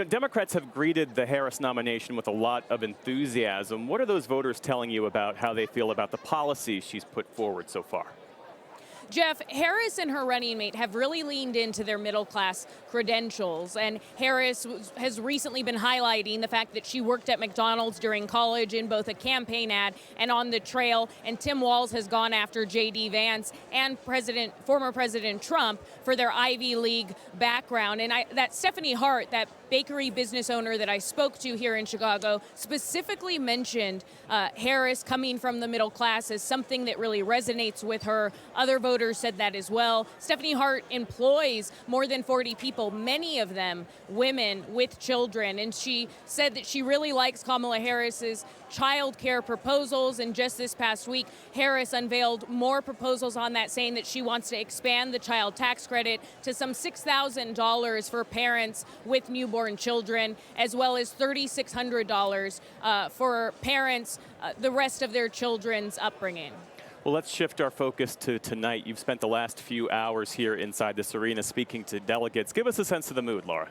Democrats have greeted the Harris nomination with a lot of enthusiasm. What are those voters telling you about how they feel about the policies she's put forward so far? Jeff, Harris and her running mate have really leaned into their middle class credentials. And Harris has recently been highlighting the fact that she worked at McDonald's during college in both a campaign ad and on the trail. And Tim Walz has gone after J.D. Vance and former President Trump for their Ivy League background. And that Stephanie Hart, that bakery business owner that I spoke to here in Chicago, specifically mentioned Harris coming from the middle class as something that really resonates with her. Other voters said that as well. Stephanie Hart employs more than 40 people, many of them women with children. And she said that she really likes Kamala Harris's child care proposals. And just this past week, Harris unveiled more proposals on that, saying that she wants to expand the child tax credit to some $6,000 for parents with newborn children, as well as $3,600 for parents the rest of their children's upbringing. Well, let's shift our focus to tonight. You've spent the last few hours here inside this arena speaking to delegates. Give us a sense of the mood, Laura.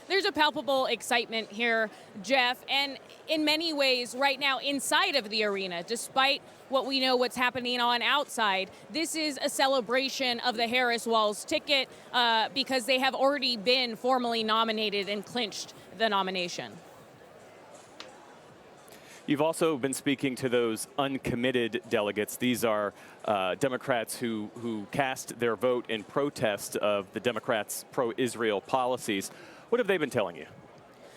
There's a palpable excitement here, Jeff, and in many ways right now inside of the arena, despite what we know what's happening on outside, this is a celebration of the Harris-Walz ticket because they have already been formally nominated and clinched the nomination. You've also been speaking to those uncommitted delegates. These are Democrats who cast their vote in protest of the Democrats' pro-Israel policies. What have they been telling you?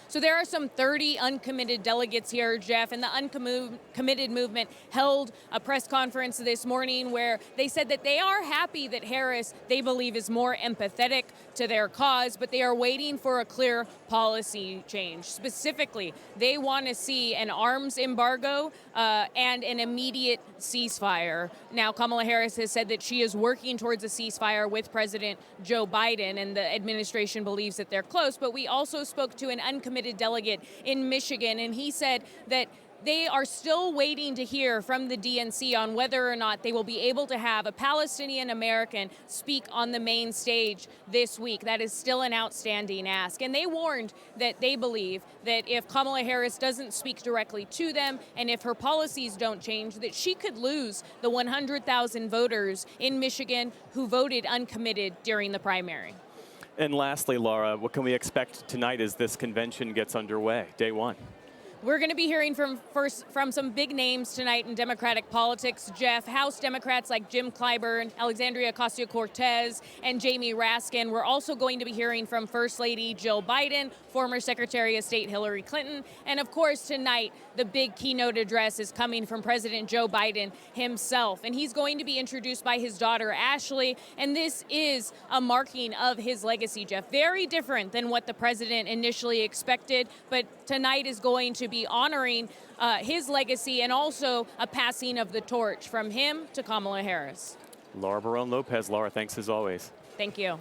So there are some 30 uncommitted delegates here, Jeff, and the uncommitted movement held a press conference this morning where they said that they are happy that Harris, they believe, is more empathetic to their cause, but they are waiting for a clear policy change. Specifically, they want to see an arms embargo and an immediate ceasefire. Now, Kamala Harris has said that she is working towards a ceasefire with President Joe Biden, and the administration believes that they're close, but we also spoke to an uncommitted delegate in Michigan, and he said that they are still waiting to hear from the DNC on whether or not they will be able to have a Palestinian American speak on the main stage this week. That is still an outstanding ask. And they warned that they believe that if Kamala Harris doesn't speak directly to them and if her policies don't change, that she could lose the 100,000 voters in Michigan who voted uncommitted during the primary. And lastly, Laura, what can we expect tonight as this convention gets underway, day one? We're going to be hearing from some big names tonight in Democratic politics, Jeff. House Democrats like Jim Clyburn, Alexandria Ocasio-Cortez, and Jamie Raskin. We're also going to be hearing from First Lady Jill Biden, former Secretary of State Hillary Clinton, and of course tonight the big keynote address is coming from President Joe Biden himself, and he's going to be introduced by his daughter Ashley, and this is a marking of his legacy, Jeff. Very different than what the president initially expected, but tonight is going to be honoring his legacy and also a passing of the torch from him to Kamala Harris. Laura Barone Lopez. Laura, thanks as always. Thank you.